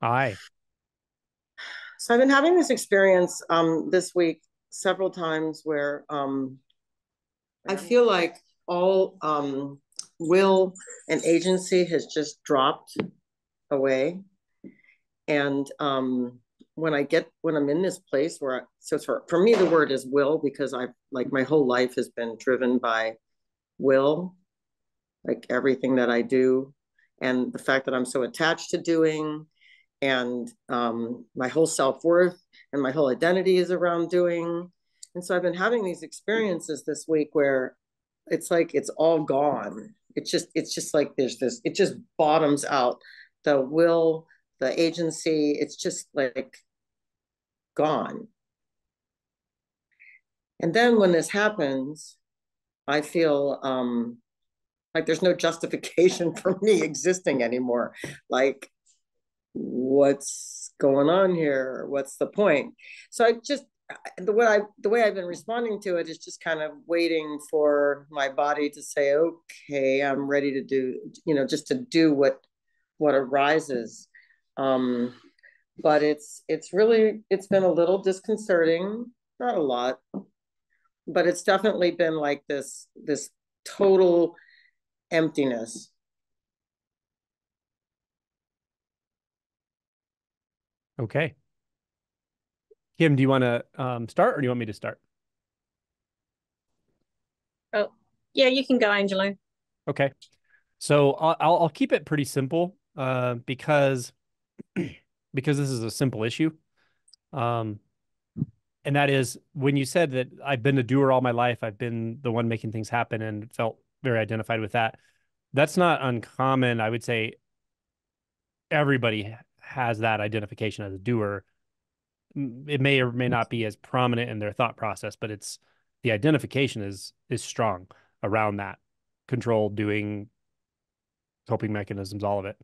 Aye. So I've been having this experience this week several times where I feel like all will and agency has just dropped away. And when I'm in this place where so for me the word is will, because I've like my whole life has been driven by will, like everything that I do, and the fact that I'm so attached to doing, and my whole self-worth and my whole identity is around doing. And so I've been having these experiences this week where it's like it's all gone. It's just like there's this, it just bottoms out. The will, the agency, it's just like gone. And then when this happens, I feel like there's no justification for me existing anymore. Like, what's going on here? What's the point? So I just the way I've been responding to it is just kind of waiting for my body to say, okay, I'm ready to do, just to do what arises. Um, but it's been a little disconcerting, not a lot, but it's definitely been like this total emptiness. Okay. Kim, do you want to start or do you want me to start? Oh, yeah, you can go, Angelo. Okay. So I'll keep it pretty simple because because this is a simple issue. Um, and that is when you said that I've been a doer all my life, I've been the one making things happen and felt very identified with that. That's not uncommon. I would say everybody has that identification as a doer. It may or may not be as prominent in their thought process, but it's the identification is strong around that control, doing, coping mechanisms, all of it.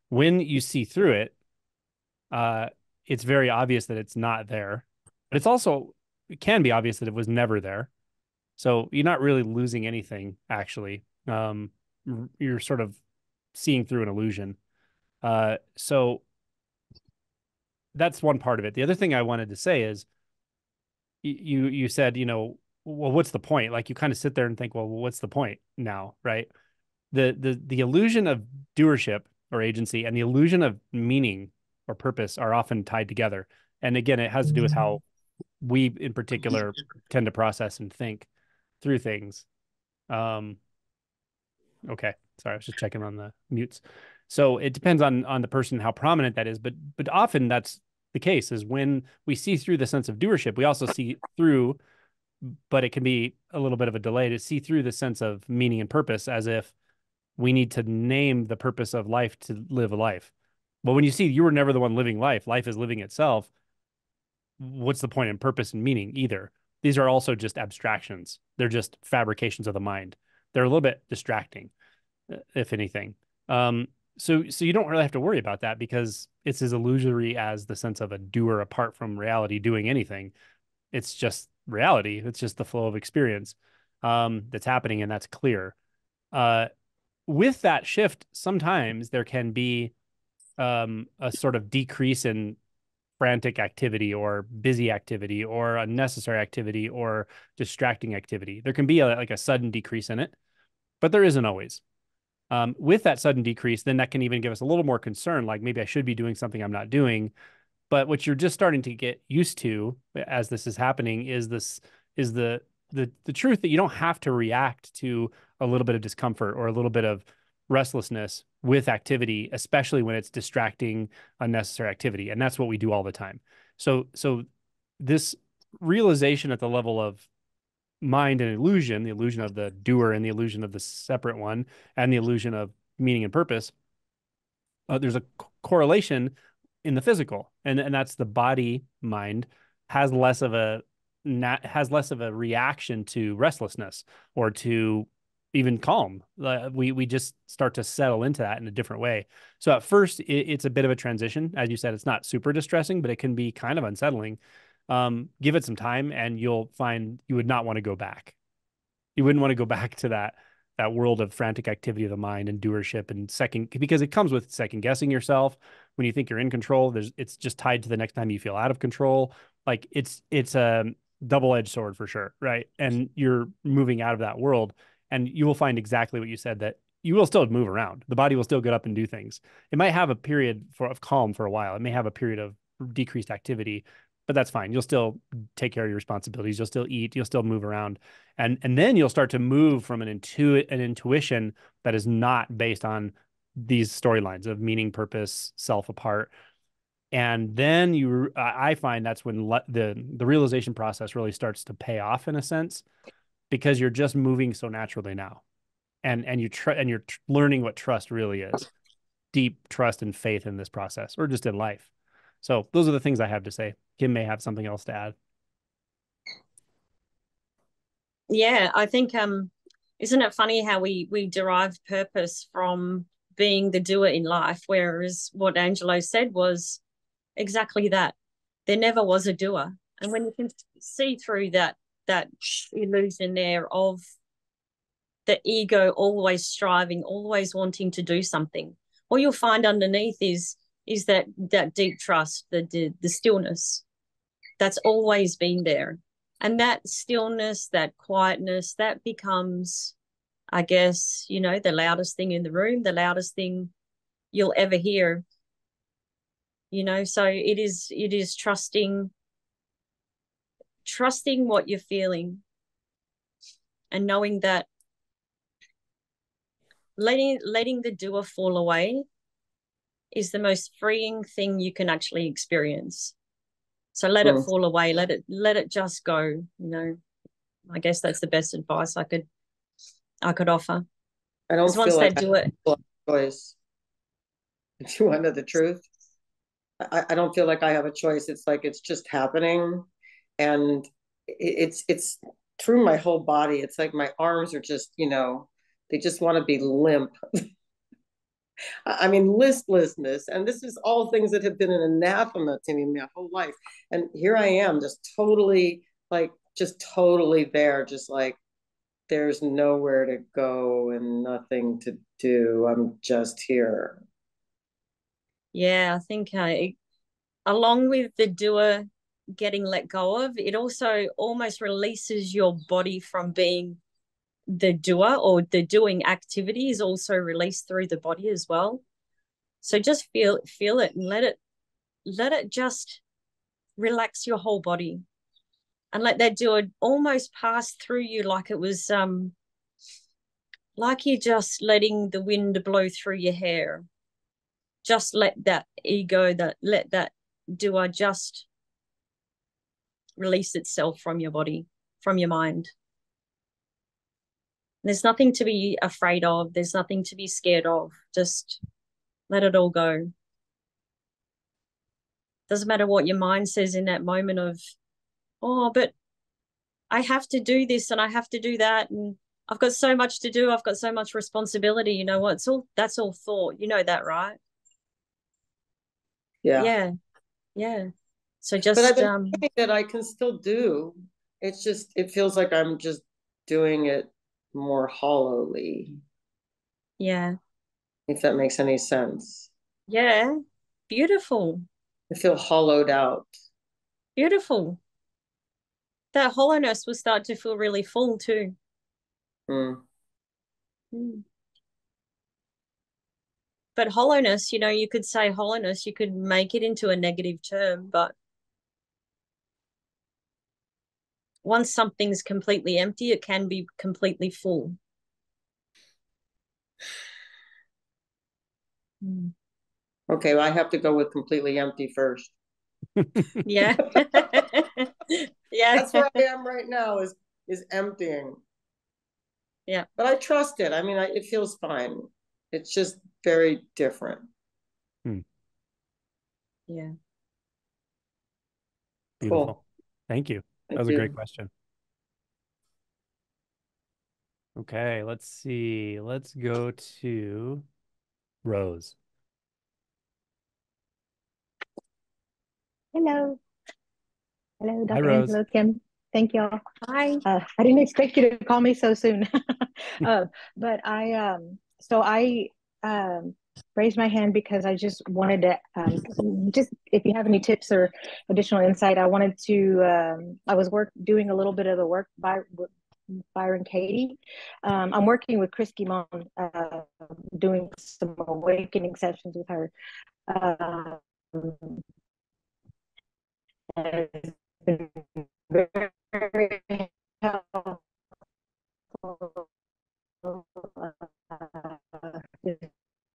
When you see through it, uh, it's very obvious that it's not there, but it can be obvious that it was never there. So you're not really losing anything, actually. You're sort of seeing through an illusion. So that's one part of it. The other thing I wanted to say is you said, well, what's the point? Like you kind of sit there and think, well, what's the point now, right? The illusion of doership or agency and the illusion of meaning or purpose are often tied together. And again, it has to do with how we in particular tend to process and think through things. Um, okay. Sorry, I was just checking on the mutes. So it depends on the person how prominent that is, but often that's the case is when we see through the sense of doership, we also see through, but it can be a little bit of a delay to see through the sense of meaning and purpose as if we need to name the purpose of life to live a life. But when you see you were never the one living life, life is living itself, what's the point in purpose and meaning either? These are also just abstractions. They're just fabrications of the mind. They're a little bit distracting, if anything. Um, so you don't really have to worry about that because it's as illusory as the sense of a doer apart from reality doing anything. It's just reality. It's just the flow of experience that's happening, and that's clear. Uh, with that shift, sometimes there can be a sort of decrease in frantic activity or busy activity or unnecessary activity or distracting activity. There can be like a sudden decrease in it, but there isn't always. With that sudden decrease, then that can even give us a little more concern, like maybe I should be doing something I'm not doing. But what you're just starting to get used to as this is happening is the truth that you don't have to react to a little bit of discomfort or a little bit of restlessness with activity, especially when it's distracting, unnecessary activity. And that's what we do all the time. So this realization at the level of mind and illusion, the illusion of the doer and the illusion of the separate one, and the illusion of meaning and purpose, there's a correlation in the physical, and that's the body mind has less of a has less of a reaction to restlessness or to even calm. We just start to settle into that in a different way. So at first, it's a bit of a transition, as you said. It's not super distressing, but it can be kind of unsettling. Give it some time, and you'll find you would not want to go back. You wouldn't want to go back to that world of frantic activity of the mind and doership and second because it comes with second guessing yourself, when you think you're in control, it's just tied to the next time you feel out of control. Like it's a double-edged sword for sure, right? And you're moving out of that world, and you will find exactly what you said, that you will still move around. The body will still get up and do things. It might have a period of calm for a while. It may have a period of decreased activity, but that's fine. You'll still take care of your responsibilities. You'll still eat. You'll still move around, and then you'll start to move from an intuition that is not based on these storylines of meaning, purpose, self apart. And then I find that's when the realization process really starts to pay off in a sense, because you're just moving so naturally now, and you're learning what trust really is, deep trust and faith in this process, or just in life. So those are the things I have to say. Kim may have something else to add. Yeah, I think isn't it funny how we derive purpose from being the doer in life, whereas what Angelo said was exactly that. There never was a doer. And when you can see through that illusion there of the ego always striving, always wanting to do something, what you'll find underneath is that deep trust, the stillness that's always been there. And that stillness, that quietness, that becomes, I guess, the loudest thing in the room, the loudest thing you'll ever hear. So it is trusting what you're feeling, and knowing that letting the doer fall away is the most freeing thing you can actually experience. So let it fall away, let it just go. I guess that's the best advice I could offer. I don't feel like they do it. Choice. If you want to know the truth, I don't feel like I have a choice. It's like it's just happening, and it's through my whole body. It's like my arms are just, they just want to be limp. I mean, listlessness, and this is all things that have been an anathema to me my whole life. And here I am, just totally there, just like there's nowhere to go and nothing to do. I'm just here. Yeah, I think along with the doer getting let go of, it also almost releases your body from being the doer, or the doing activity is also released through the body as well. So just feel it and let it just relax your whole body, and let that doer almost pass through you, like it was like you're just letting the wind blow through your hair. Just let that ego, let that doer just release itself from your body, from your mind. There's nothing to be afraid of. There's nothing to be scared of. Just let it all go. Doesn't matter what your mind says in that moment of, oh, but I have to do this and I have to do that, and I've got so much to do. I've got so much responsibility. You know what? That's all thought. You know that, right? Yeah. Yeah. So just, but I've been thinking that I can still do. It's just, it feels like I'm just doing it more hollowly. Yeah. If that makes any sense. Yeah. Beautiful. I feel hollowed out. Beautiful. That hollowness will start to feel really full too. Mm. But hollowness, you could say hollowness, you could make it into a negative term, but once something's completely empty, it can be completely full. Okay, well, I have to go with completely empty first. Yeah. Yeah. That's where I am right now, is emptying. Yeah. But I trust it. I mean, it feels fine. It's just very different. Yeah. Beautiful. Cool. Thank you. That was a great question. Okay, let's see. Let's go to Rose. Hello. Hello, Dr. Hi, Rose. Angelo, Kim. Thank you. Hi. I didn't expect you to call me so soon. But I raised my hand because I just wanted to, just if you have any tips or additional insight, I wanted to, I was doing a little bit of the work by Byron Katie. I'm working with Chris Guimond, doing some awakening sessions with her. It's been very helpful.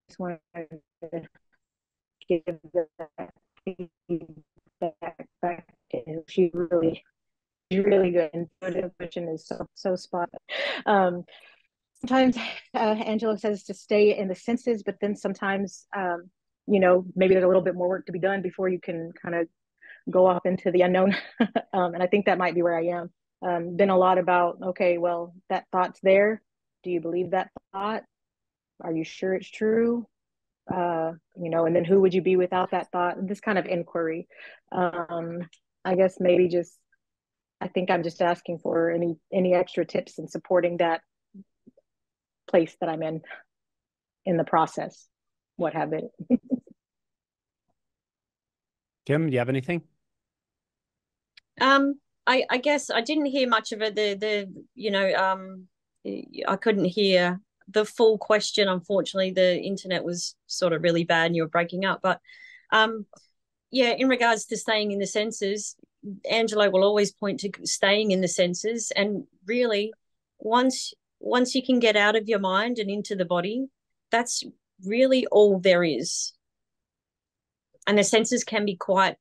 Just wanted to give that feedback back to him. She's really good. Intuitive vision is so spot on. Sometimes Angela says to stay in the senses, but then sometimes maybe there's a little bit more work to be done before you can kind of go off into the unknown. And I think that might be where I am. Been a lot about, okay, well, that thought's there. Do you believe that thought? Are you sure it's true? And then who would you be without that thought? And this kind of inquiry. I guess maybe I think I'm just asking for any extra tips in supporting that place that I'm in the process. What have it? Kim, do you have anything? I guess I didn't hear much of it. I couldn't hear the full question. Unfortunately, the internet was sort of really bad and you were breaking up. But in regards to staying in the senses, Angelo will always point to staying in the senses. And really, once you can get out of your mind and into the body, that's really all there is. And the senses can be quite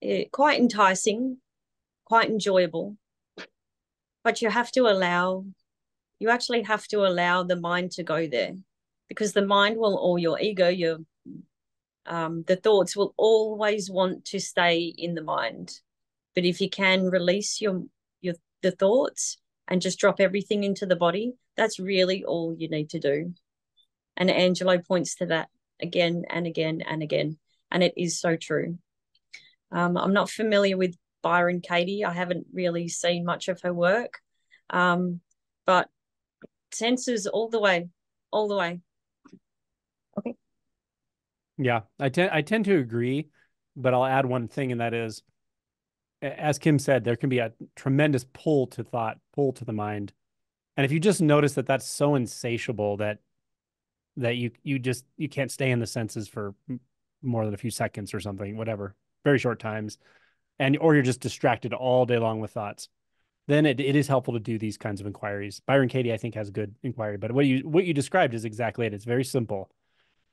enticing, quite enjoyable, but you actually have to allow the mind to go there, because the mind or your ego, the thoughts will always want to stay in the mind. But if you can release the thoughts and just drop everything into the body, that's really all you need to do. And Angelo points to that again and again and again, and it is so true. I'm not familiar with Byron Katie. I haven't really seen much of her work, but senses all the way. Okay. Yeah, I tend to agree, but I'll add one thing, and that is, as Kim said, there can be a tremendous pull to thought, pull to the mind. And if you just notice that that's so insatiable that you can't stay in the senses for more than a few seconds or something, whatever, very short times, or you're just distracted all day long with thoughts, then it is helpful to do these kinds of inquiries. Byron Katie, I think, has a good inquiry, but what you described is exactly it. It's very simple.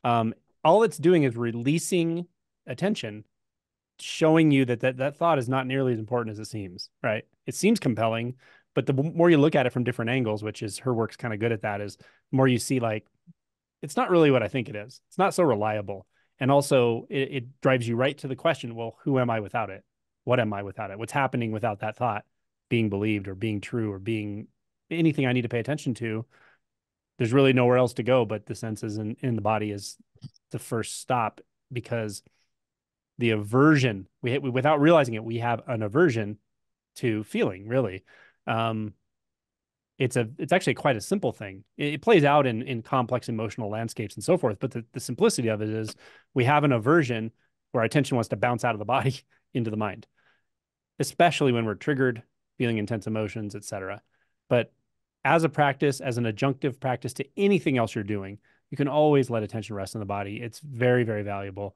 All it's doing is releasing attention, showing you that thought is not nearly as important as it seems, right? It seems compelling, but the more you look at it from different angles, which is her work's kind of good at that, is the more you see, like, it's not really what I think it is. It's not so reliable. And also it drives you right to the question, well, who am I without it? What am I without it? What's happening without that thought being believed or being true or being anything I need to pay attention to? There's really nowhere else to go but the senses, in the body is the first stop, because the aversion, without realizing it, we have an aversion to feeling, really. It's actually quite a simple thing. It plays out in complex emotional landscapes and so forth, but the simplicity of it is we have an aversion where our attention wants to bounce out of the body into the mind, especially when we're triggered, feeling intense emotions, etc. But as a practice, as an adjunctive practice to anything else you're doing, you can always let attention rest in the body. It's very, very valuable.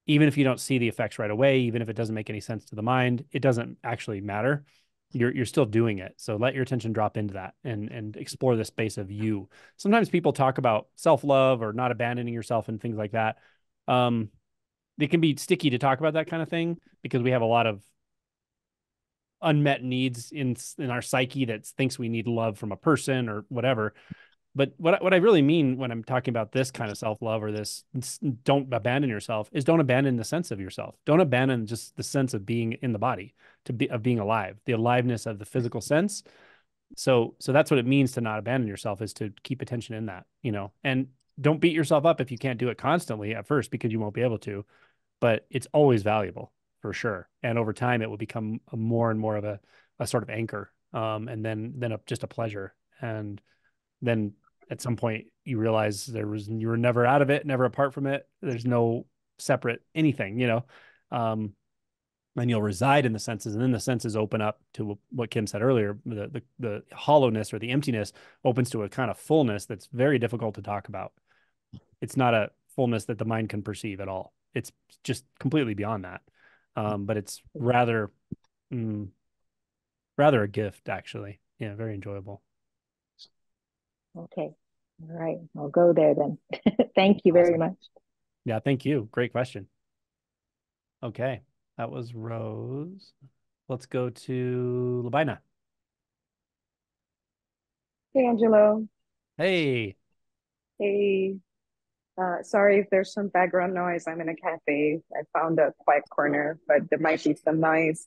Even if you don't see the effects right away, even if it doesn't make any sense to the mind, it doesn't actually matter. You're still doing it. So let your attention drop into that and explore the space of you. Sometimes people talk about self-love or not abandoning yourself and things like that. It can be sticky to talk about that kind of thing because we have a lot of unmet needs in our psyche that thinks we need love from a person or whatever. But what I really mean when I'm talking about this kind of self-love or this don't abandon yourself is don't abandon the sense of yourself. Don't abandon just the sense of being in the body, of being alive, the aliveness of the physical sense. So that's what it means to not abandon yourself, is to keep attention in that, and don't beat yourself up if you can't do it constantly at first, because you won't be able to, but it's always valuable for sure. And over time, it will become a more and more of a sort of anchor, and then just a pleasure. And then at some point you realize you were never out of it, never apart from it. There's no separate anything, and you'll reside in the senses, and then the senses open up to what Kim said earlier. The hollowness or the emptiness opens to a kind of fullness that's very difficult to talk about. It's not a fullness that the mind can perceive at all. It's just completely beyond that. But it's rather a gift, actually. Yeah, very enjoyable. Okay. All right. I'll go there then. Thank you very much. Yeah, thank you. Great question. Okay. That was Rose. Let's go to Labina. Hey, Angelo. Hey. Hey. Sorry if there's some background noise. I'm in a cafe. I found a quiet corner, but there might be some noise.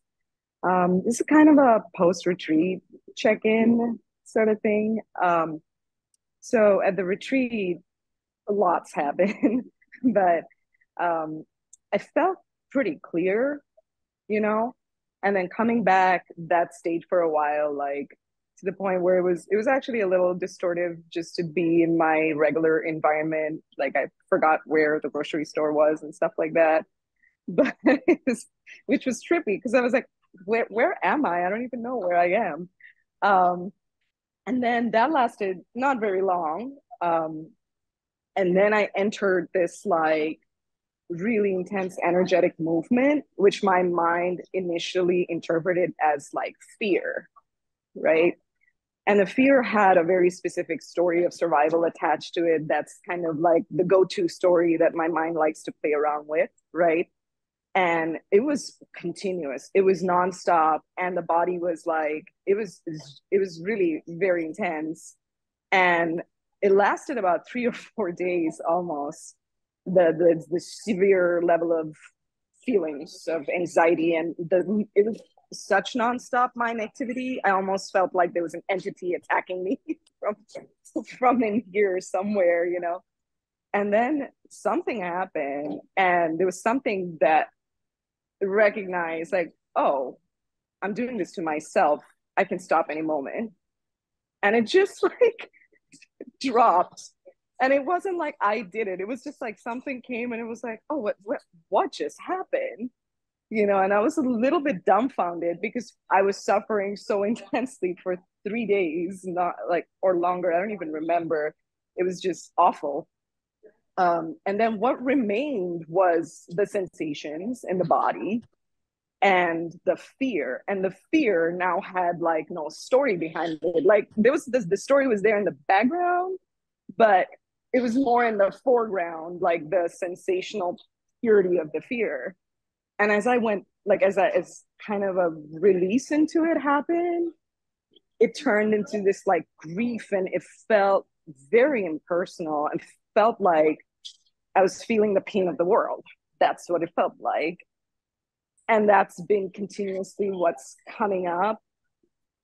This is kind of a post-retreat check-in sort of thing. So at the retreat, lots happened, but I felt pretty clear, and then coming back that stayed for a while, like to the point where it was actually a little distortive just to be in my regular environment. Like I forgot where the grocery store was and stuff like that. But which was trippy because I was like, where am I? I don't even know where I am. And then that lasted not very long. And then I entered this like really intense energetic movement, which my mind initially interpreted as like fear, right? And the fear had a very specific story of survival attached to it. That's kind of like the go-to story that my mind likes to play around with, right? And it was continuous. It was nonstop, and the body was like, it was really very intense, and it lasted about 3 or 4 days almost. The severe level of feelings of anxiety, and it was such nonstop mind activity. I almost felt like there was an entity attacking me from in here somewhere, And then something happened, and there was something that recognized, like, oh, I'm doing this to myself. I can stop any moment. And it just like dropped. And it wasn't like I did it. It was just like something came and it was like, oh, what just happened? And I was a little bit dumbfounded because I was suffering so intensely for 3 days, not like, or longer. I don't even remember. It was just awful. And then what remained was the sensations in the body and the fear. And the fear now had like no story behind it. Like there was the story was there in the background, but it was more in the foreground, like the sensational purity of the fear. And as I went, like as kind of a release into it happened, it turned into this like grief, and it felt very impersonal and felt like I was feeling the pain of the world. That's what it felt like. And that's been continuously what's coming up.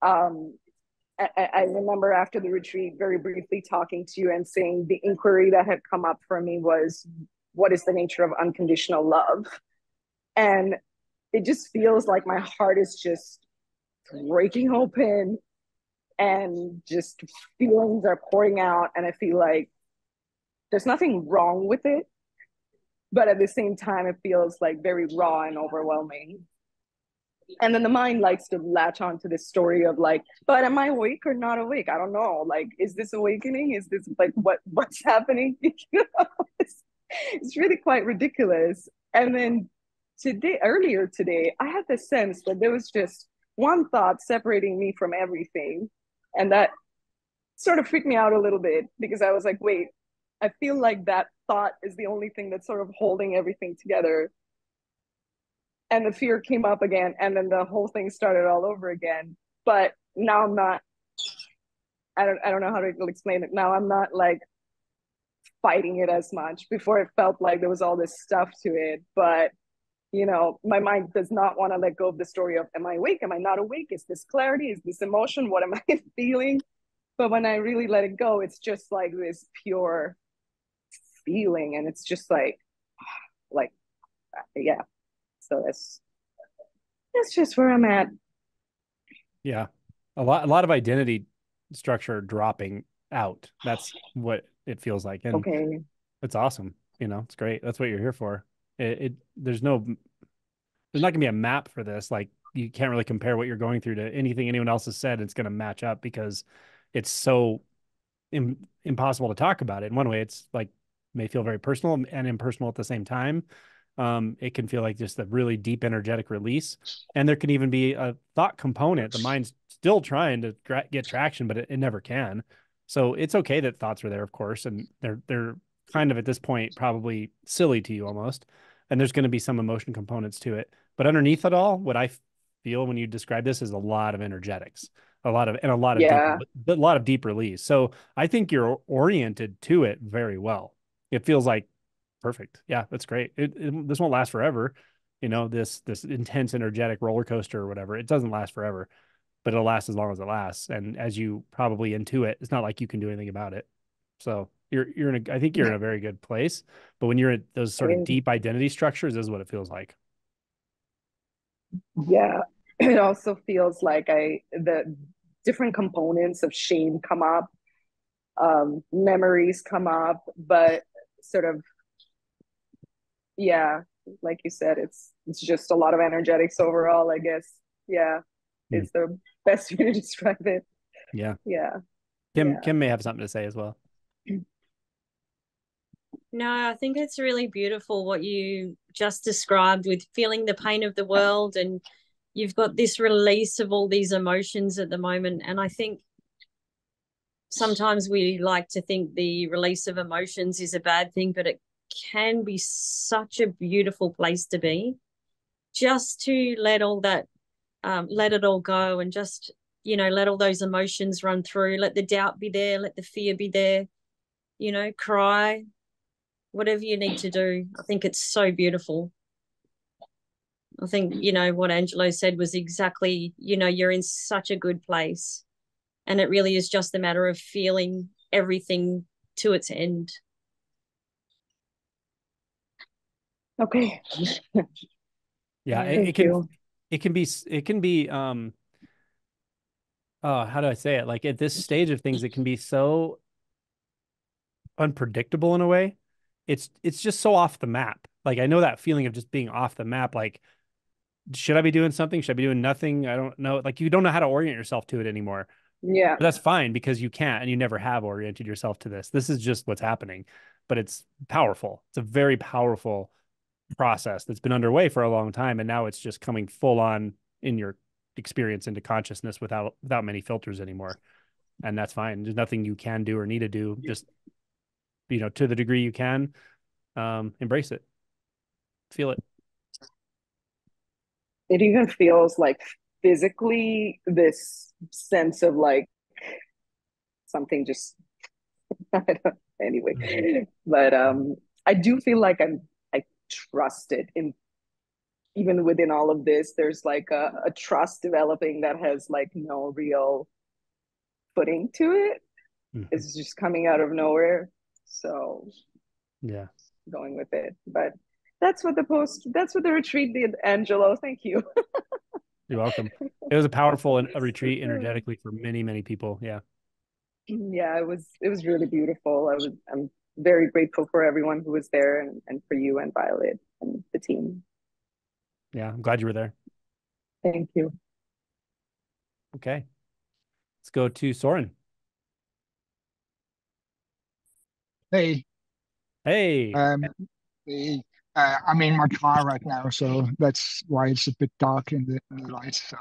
I remember after the retreat very briefly talking to you and saying the inquiry that had come up for me was, what is the nature of unconditional love? And it just feels like my heart is just breaking open and just feelings are pouring out. And I feel like there's nothing wrong with it, but at the same time, it feels like very raw and overwhelming. And then the mind likes to latch on to this story of like, but am I awake or not awake? I don't know. Like, is this awakening? Is this like what's happening? It's really quite ridiculous. And then earlier today, I had the sense that there was just one thought separating me from everything. And that sort of freaked me out a little bit because I was like, wait, I feel like that thought is the only thing that's sort of holding everything together. And the fear came up again, and then the whole thing started all over again. But now I'm not, I don't know how to explain it. Now I'm not like fighting it as much. Before it felt like there was all this stuff to it, but my mind does not want to let go of the story of, am I awake? Am I not awake? Is this clarity? Is this emotion? What am I feeling? But when I really let it go, it's just like this pure feeling. And it's just like, yeah. So that's just where I'm at. Yeah. A lot of identity structure dropping out. That's what it feels like. And Okay. it's awesome. It's great. That's what you're here for. There's not gonna be a map for this. Like, you can't really compare what you're going through to anything anyone else has said. It's gonna match up because it's so impossible to talk about it. In one way, it's like may feel very personal and impersonal at the same time. It can feel like just a really deep energetic release, and there can even be a thought component. The mind's still trying to get traction, but it never can. So it's okay that thoughts are there, of course, and they're kind of at this point probably silly to you almost, and there's going to be some emotion components to it. But underneath it all, what I feel when you describe this is a lot of energetics, a lot of Yeah. deep release. So I think you're oriented to it very well. It feels like perfect. Yeah, that's great. This won't last forever. This intense energetic roller coaster or whatever. It doesn't last forever, but it'll last as long as it lasts. And as you probably intuit, it's not like you can do anything about it. So I think you're in a very good place. But when you're in those sort of deep identity structures, this is what it feels like. Yeah. It also feels like the different components of shame come up, memories come up, but sort of, yeah, like you said, it's just a lot of energetics overall, I guess. Yeah. Mm. It's the best way to describe it. Yeah. Yeah. Kim may have something to say as well. No, I think it's really beautiful what you just described with feeling the pain of the world, and you've got this release of all these emotions at the moment. And I think sometimes we like to think the release of emotions is a bad thing, but it can be such a beautiful place to be, just to let all that, let it all go, and just, let all those emotions run through. Let the doubt be there, let the fear be there, cry, whatever you need to do. I think it's so beautiful. I think, what Angelo said was exactly, you're in such a good place. And it really is just a matter of feeling everything to its end. Okay. Yeah, Thank you. it can be oh, how do I say it? Like, at this stage of things, it can be so unpredictable in a way. It's just so off the map. Like, I know that feeling of just being off the map. Like, should I be doing something? Should I be doing nothing? I don't know. Like, you don't know how to orient yourself to it anymore. Yeah. But that's fine because you can't, and you never have oriented yourself to this. This is just what's happening, but it's powerful. It's a very powerful process that's been underway for a long time, and now it's just coming full on in your experience into consciousness without many filters anymore. And that's fine. There's nothing you can do or need to do. Just, to the degree you can, embrace it, feel it. It even feels like physically this sense of like something just anyway. Mhm. But I do feel like I trust it in, even within all of this, there's like a trust developing that has like no real footing to it. Mhm. It's just coming out of nowhere. So Yeah. going with it. But that's what the retreat did, Angelo. Thank you. You're welcome. It was a powerful a retreat energetically for many, many people. Yeah. Yeah, it was really beautiful. I'm very grateful for everyone who was there, and for you and Violet and the team. Yeah. I'm glad you were there. Thank you. Okay. Let's go to Soren. Hey, Hey. um, the, I'm in my car right now, so that's why it's a bit dark in the lights. So,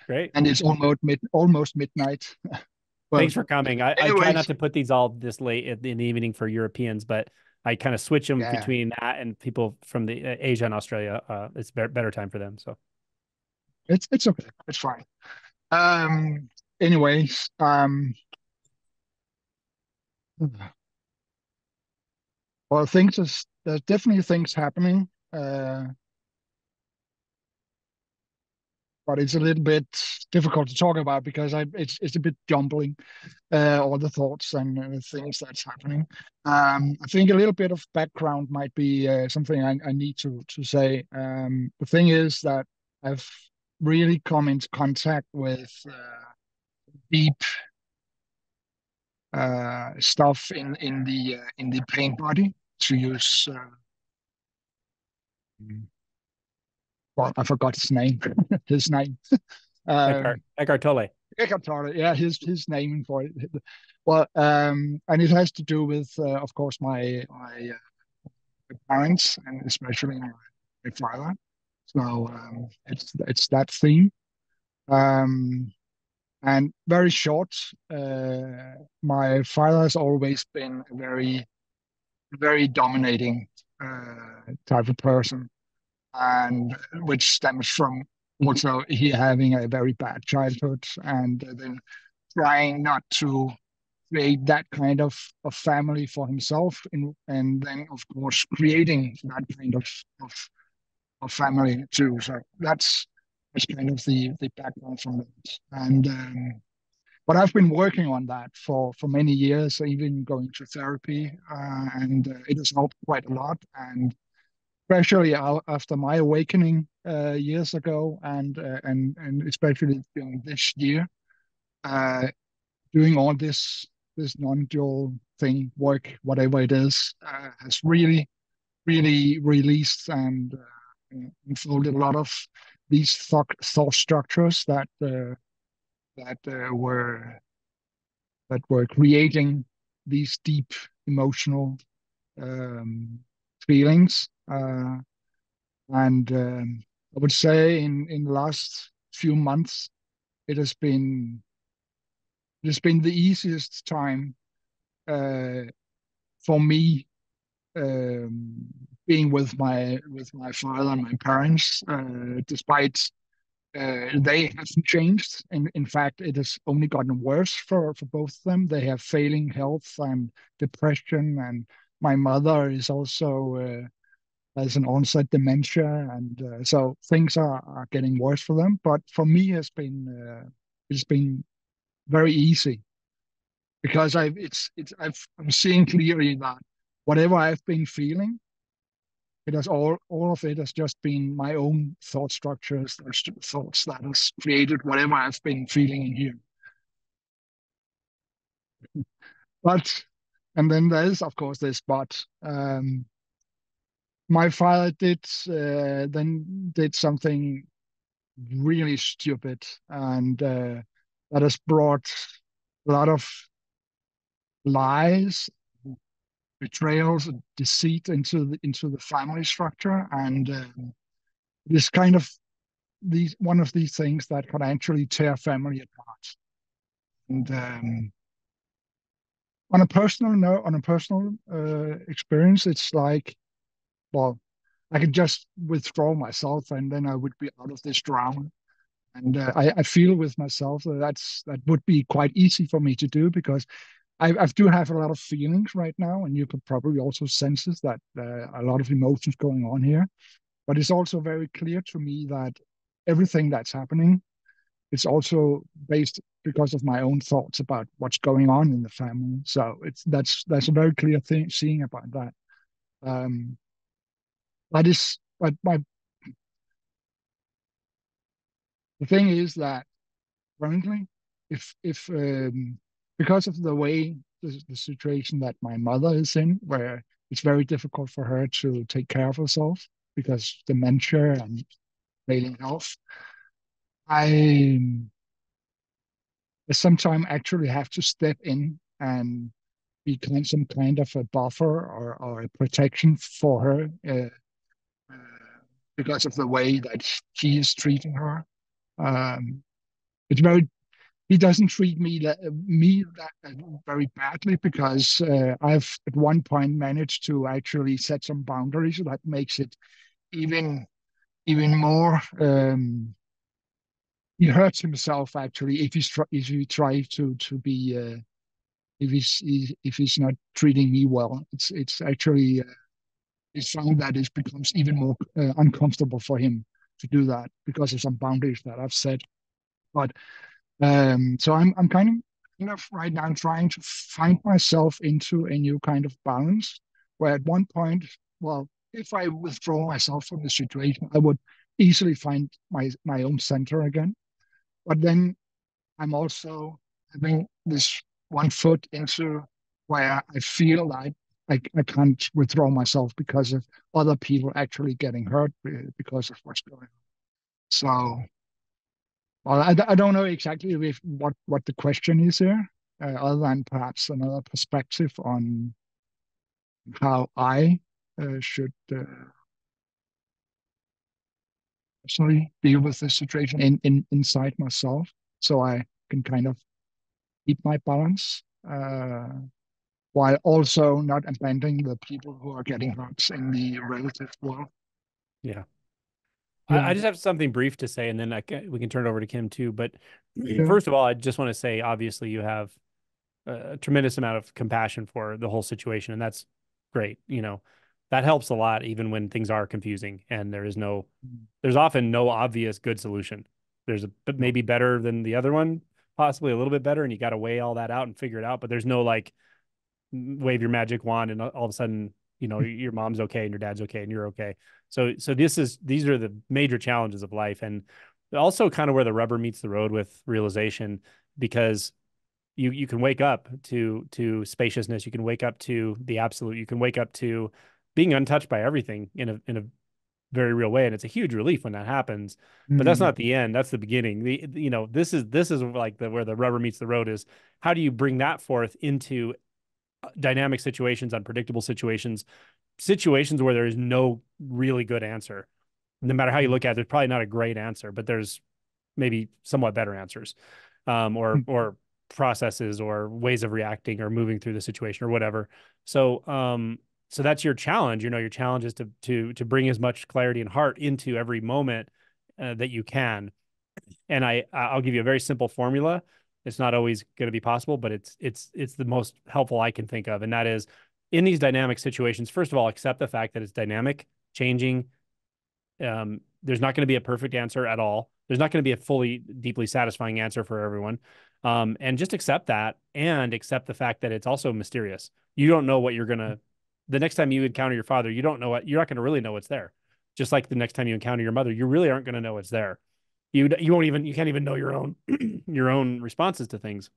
Great. and it's almost midnight. Well, Thanks for coming. I try not anyways, to put these all this late in the evening for Europeans, but I kind of switch them yeah, between that and people from the Asia and Australia. It's better time for them. So it's okay, it's fine. Um, anyways, well, there's definitely things happening. But it's a little bit difficult to talk about because it's a bit jumbling, all the thoughts and things that's happening. I think a little bit of background might be something I need to say. The thing is that I've really come into contact with deep stuff in the pain body to use. Well, I forgot his name. His name. Eckhart Tolle. Eckhart Tolle. Yeah, his name for it. Well, and it has to do with, of course, my parents and especially my father. So it's that theme. And very short, my father has always been a very dominating type of person, and which stems from also he having a very bad childhood and then trying not to create that kind of family for himself, and then of course creating that kind of family too. So that's kind of the background from that. And but I've been working on that for many years, even going to therapy, and it has helped quite a lot. And especially after my awakening years ago, and especially during this year, uh, doing all this non-dual thing work, whatever it is, has really released and unfolded a lot of these thought structures that were creating these deep emotional feelings. And I would say in the last few months, it has been the easiest time for me being with my father and my parents, despite they haven't changed. In fact, it has only gotten worse for both of them. They have failing health and depression, and my mother is also has an onset dementia, and so things are getting worse for them. But for me, it's been very easy because I'm seeing clearly that whatever I've been feeling, it has all of it has just been my own thought structures, thoughts that has created whatever I've been feeling in here. But and then there's of course this but. My father did something really stupid, and that has brought a lot of lies, betrayals, and deceit into the family structure, and this kind of these one of these things that can actually tear family apart. And on a personal note, on a personal experience, it's like, well, I could just withdraw myself, and then I would be out of this drama. And I feel with myself that would be quite easy for me to do because I do have a lot of feelings right now, and you could probably also sense that a lot of emotions going on here. But it's also very clear to me that everything that's happening is also based because of my own thoughts about what's going on in the family. So that's a very clear thing seeing about that. Um, but the thing is that currently, if because of the way the situation that my mother is in, where it's very difficult for her to take care of herself because dementia and failing health, I sometimes actually have to step in and become some kind of a buffer or a protection for her uh, because of the way that she is treating her. Um, it's very he doesn't treat me that very badly because I've at one point managed to actually set some boundaries that makes it even more. He hurts himself actually if he tries to be if he's not treating me well. It's actually it's found that it becomes even more uncomfortable for him to do that because of some boundaries that I've set. But so I'm kind of right now trying to find myself into a new kind of balance where at one point, well, if I withdraw myself from the situation, I would easily find my own center again. But then I'm also having this one foot into where I feel like I can't withdraw myself because of other people actually getting hurt because of what's going on. So, well, I don't know exactly what the question is here, other than perhaps another perspective on how I should personally deal with this situation inside myself, so I can kind of keep my balance, while also not abandoning the people who are getting hurt in the relative world. Yeah. Yeah. I just have something brief to say, and then we can turn it over to Kim too. But Yeah. first of all, I just want to say, obviously, you have a tremendous amount of compassion for the whole situation, and that's great. You know, that helps a lot, even when things are confusing and there's often no obvious good solution. There's maybe better than the other one, possibly a little bit better, and you got to weigh all that out and figure it out. But there's no like wave your magic wand and all of a sudden, you know, your mom's okay and your dad's okay and you're okay. So these are the major challenges of life, and also kind of where the rubber meets the road with realization, because you can wake up to spaciousness, you can wake up to the absolute, you can wake up to being untouched by everything in a very real way, and it's a huge relief when that happens. But that's not the end, that's the beginning. You know, this is like where the rubber meets the road, is how do you bring that forth into dynamic situations, unpredictable situations, situations where there is no really good answer. No matter how you look at it, there's probably not a great answer, but there's maybe somewhat better answers, or processes or ways of reacting or moving through the situation or whatever. So that's your challenge. You know, your challenge is to bring as much clarity and heart into every moment that you can. And I'll give you a very simple formula. It's not always going to be possible, but it's the most helpful I can think of. And that is, in these dynamic situations, first of all, accept the fact that it's dynamic, changing. There's not going to be a perfect answer at all. There's not going to be a fully, deeply satisfying answer for everyone. And just accept that, and accept the fact that it's also mysterious. You don't know what the next time you encounter your father, you're not going to really know what's there. Just like the next time you encounter your mother, you really aren't going to know what's there. You can't even know your own your own responses to things.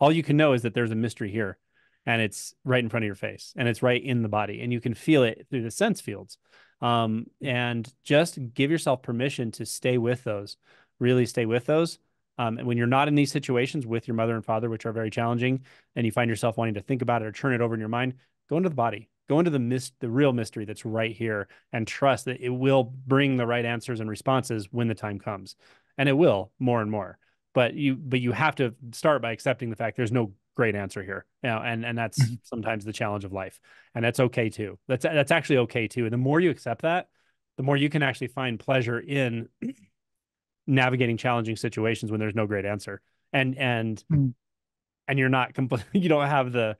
All you can know is that there's a mystery here, and it's right in front of your face, and it's right in the body, and you can feel it through the sense fields. And just give yourself permission to stay with those, really stay with those. And when you're not in these situations with your mother and father, which are very challenging, and you find yourself wanting to think about it or turn it over in your mind, go into the body, go into the real mystery that's right here, and trust that it will bring the right answers and responses when the time comes. And it will, more and more. But you have to start by accepting the fact there's no great answer here. You know, and that's sometimes the challenge of life. And that's okay too. That's actually okay too. And the more you accept that, the more you can actually find pleasure in navigating challenging situations when there's no great answer. And you're not completely, you don't have the,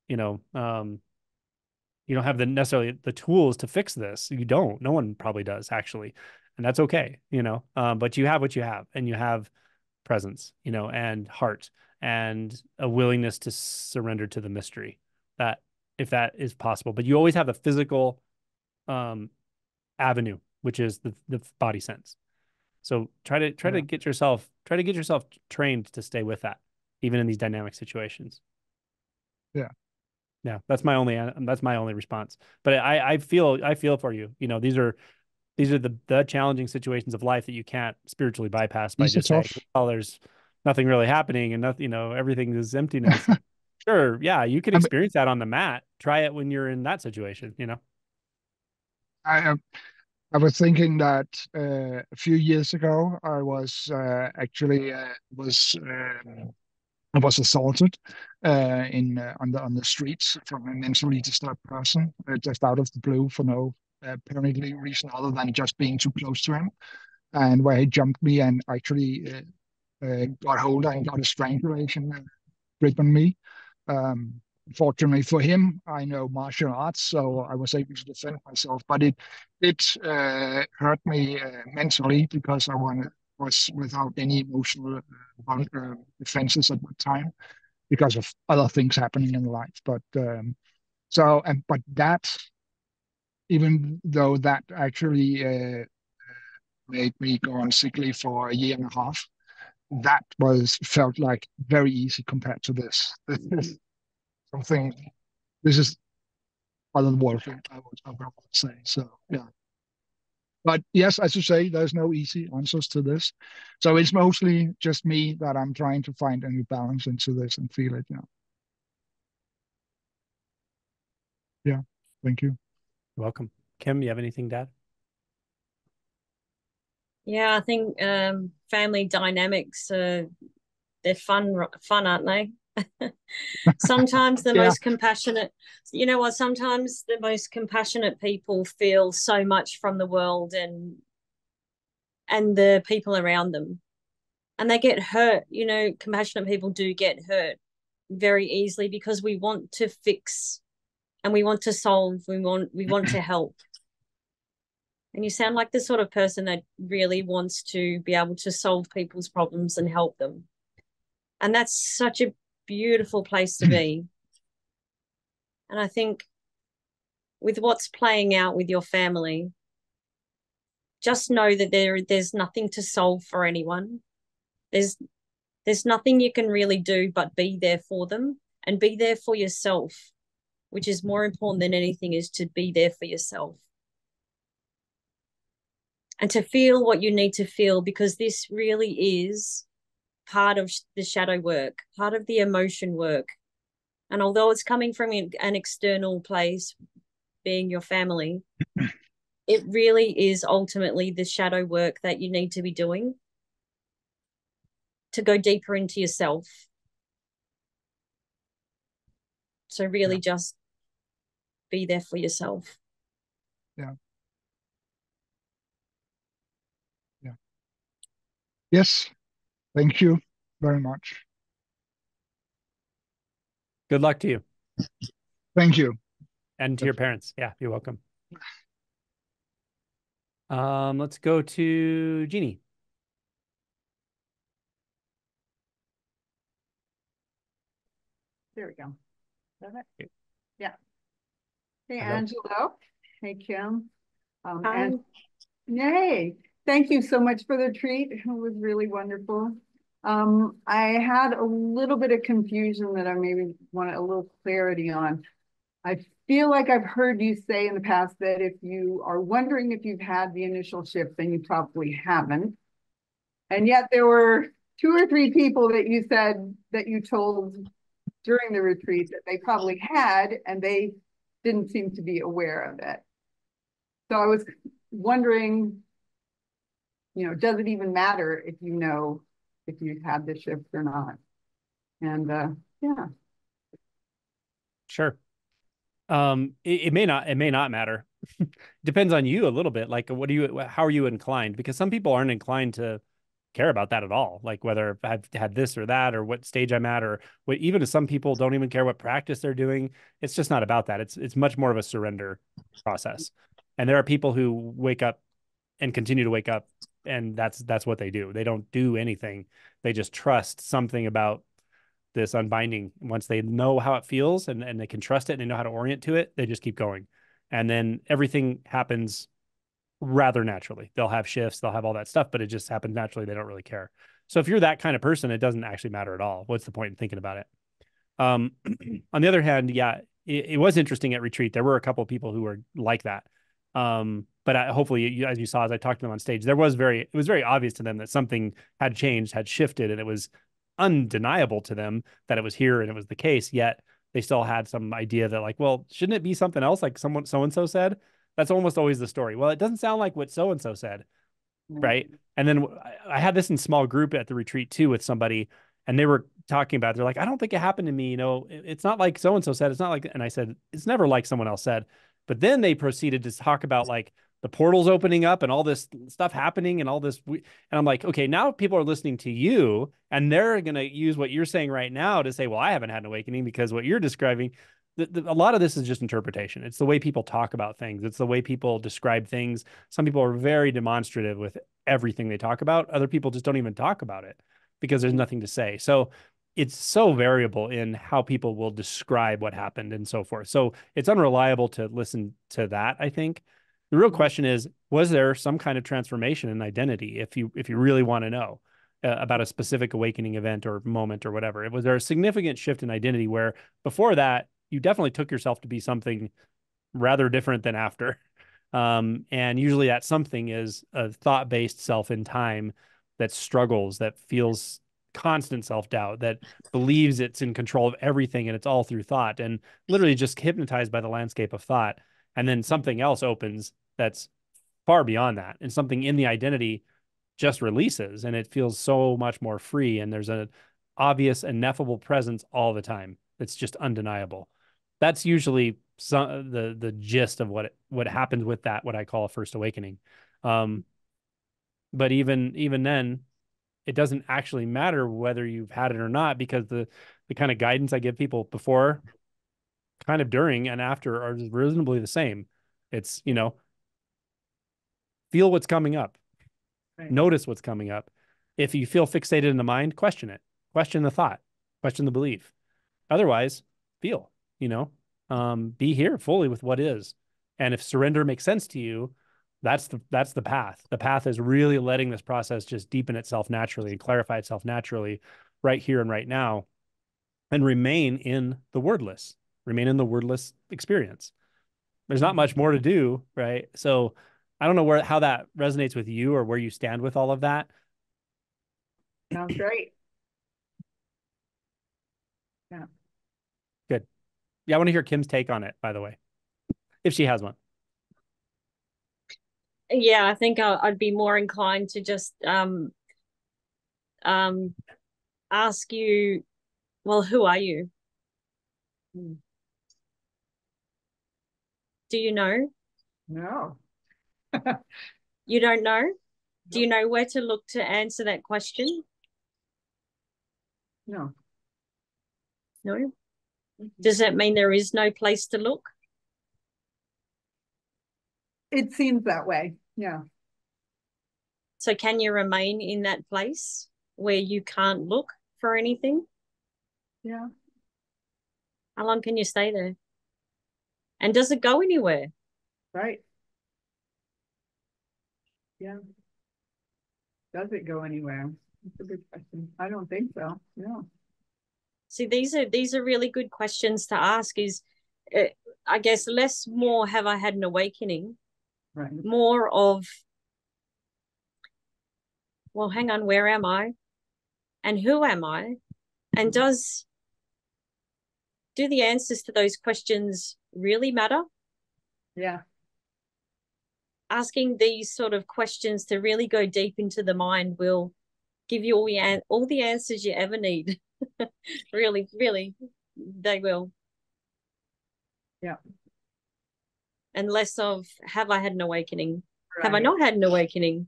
you know, you don't have the necessarily the tools to fix this. You don't. No one probably does, actually. And that's okay, you know. But you have what you have, and you have presence, you know, and heart, and a willingness to surrender to the mystery, that if that is possible. But you always have the physical avenue, which is the body sense. So try to get yourself trained to stay with that, even in these dynamic situations. Yeah, that's my only response. But I feel for you. You know, these are the challenging situations of life that you can't spiritually bypass by just saying, "Oh, there's nothing really happening, and nothing, you know, everything is emptiness." Sure, yeah, you can experience that on the mat. Try it when you're in that situation. You know, I was thinking that a few years ago I was I was assaulted on the streets from a mentally disturbed person, just out of the blue for no apparently reason other than just being too close to him, and where he jumped me and actually got hold and got a strangulation grip on me. Fortunately for him, I know martial arts, so I was able to defend myself. But it hurt me mentally because was without any emotional defenses at the time because of other things happening in life. But but that, even though that actually made me go on sick leave for a year and a half, that felt like very easy compared to this. This is something. This is otherworldly, I would say. So yeah. But yes, as you say, there's no easy answers to this. So it's mostly just me that I'm trying to find a new balance into this and feel it. Yeah. Yeah. Thank you. You're welcome. Kim, you have anything to add? Yeah, I think family dynamics, they're fun, aren't they? Sometimes the Yeah. most compassionate, you know what, sometimes the most compassionate people feel so much from the world and the people around them. And they get hurt. You know, compassionate people do get hurt very easily because we want to fix and we want to solve, we want to help. And you sound like the sort of person that really wants to be able to solve people's problems and help them. And that's such a beautiful place to be. And I think with what's playing out with your family, just know that there's nothing to solve for anyone. There's nothing you can really do but be there for them and be there for yourself, which is more important than anything, is to be there for yourself. And to feel what you need to feel, because this really is part of the shadow work, part of the emotion work. And although it's coming from an external place, being your family, it really is ultimately the shadow work that you need to be doing to go deeper into yourself. So really just be there for yourself. Yeah. Yeah. Yes. Thank you very much. Good luck to you. Thank you. And to your parents. Yeah, you're welcome. Let's go to Jeannie. There we go. Is that it? Yeah. Hey, Hello. Angelo. Hey, Kim. Hi. And yay. Thank you so much for the treat. It was really wonderful. I had a little bit of confusion that I maybe want a little clarity on. I feel like I've heard you say in the past that if you are wondering if you've had the initial shift, then you probably haven't. And yet there were 2 or 3 people that you said that you told during the retreat that they probably had, and they didn't seem to be aware of it. So I was wondering, does it even matter if you know if you've had the shift or not? And yeah. Sure. It may not matter. Depends on you a little bit. Like, how are you inclined? Because some people aren't inclined to care about that at all. Like whether I've had this or that, or what stage I'm at, or what, even some people don't even care what practice they're doing. It's just not about that. It's much more of a surrender process. And there are people who wake up and continue to wake up, and that's what they do. They don't do anything. They just trust something about this unbinding. Once they know how it feels and they can trust it and they know how to orient to it, they just keep going. And then everything happens rather naturally. They'll have shifts, they'll have all that stuff, but it just happens naturally. They don't really care. So if you're that kind of person, it doesn't actually matter at all. What's the point in thinking about it? On the other hand, yeah, it was interesting at retreat. There were a couple of people who were like that. But hopefully, as you saw, as I talked to them on stage, it was very obvious to them that something had changed, had shifted, and it was undeniable to them that it was here and it was the case. Yet they still had some idea that, like, well, shouldn't it be something else? Like someone so-and-so said. That's almost always the story. Well, it doesn't sound like what so-and-so said. Right. And then I had this in small group at the retreat too with somebody, and they were talking about, they're like, I don't think it happened to me. It's not like so-and-so said, it's not like, and I said, it's never like someone else said. But then they proceeded to talk about like the portals opening up and all this stuff happening and all this. And I'm like, okay, now people are listening to you and they're going to use what you're saying right now to say, well, I haven't had an awakening, because what you're describing, a lot of this is just interpretation. It's the way people talk about things. It's the way people describe things. Some people are very demonstrative with everything they talk about. Other people just don't even talk about it because there's nothing to say. So it's so variable in how people will describe what happened and so forth. So it's unreliable to listen to that, I think. The real question is, was there some kind of transformation in identity, if you really want to know? about a specific awakening event or moment or whatever. Was there a significant shift in identity where before that you definitely took yourself to be something rather different than after? And usually that something is a thought-based self in time that struggles, that feels constant self-doubt, that believes it's in control of everything and it's all through thought, and literally just hypnotized by the landscape of thought. And then something else opens that's far beyond that, and something in the identity just releases, and it feels so much more free. And there's an obvious, ineffable presence all the time. It's just undeniable. That's usually the gist of what happens with that, what I call a first awakening. But even then, it doesn't actually matter whether you've had it or not, because the kind of guidance I give people before, kind of during, and after are reasonably the same. It's, feel what's coming up. Right. Notice what's coming up. If you feel fixated in the mind, question it. Question the thought. Question the belief. Otherwise, feel, be here fully with what is. And if surrender makes sense to you, that's the path. The path is really letting this process just deepen itself naturally and clarify itself naturally right here and right now, and remain in the wordless experience. There's not much more to do, right? So I don't know how that resonates with you or where you stand with all of that. Sounds great. Yeah. Good. Yeah, I want to hear Kim's take on it, by the way, if she has one. Yeah, I think I'd be more inclined to just ask you, well, who are you? Do you know? No. You don't know? Nope. Do you know where to look to answer that question? No. No? Does that mean there is no place to look? It seems that way, yeah. So can you remain in that place where you can't look for anything? Yeah. How long can you stay there? And does it go anywhere? Right. Yeah. Does it go anywhere? That's a good question. I don't think so. No. See, these are really good questions to ask. I guess more have I had an awakening? Right. More of, well, hang on, where am I? And who am I? And do the answers to those questions really matter? Yeah. Asking these sort of questions to really go deep into the mind will give you all the answers you ever need. Really, really, they will. Yeah. And less of, have I had an awakening? Right. Have I not had an awakening?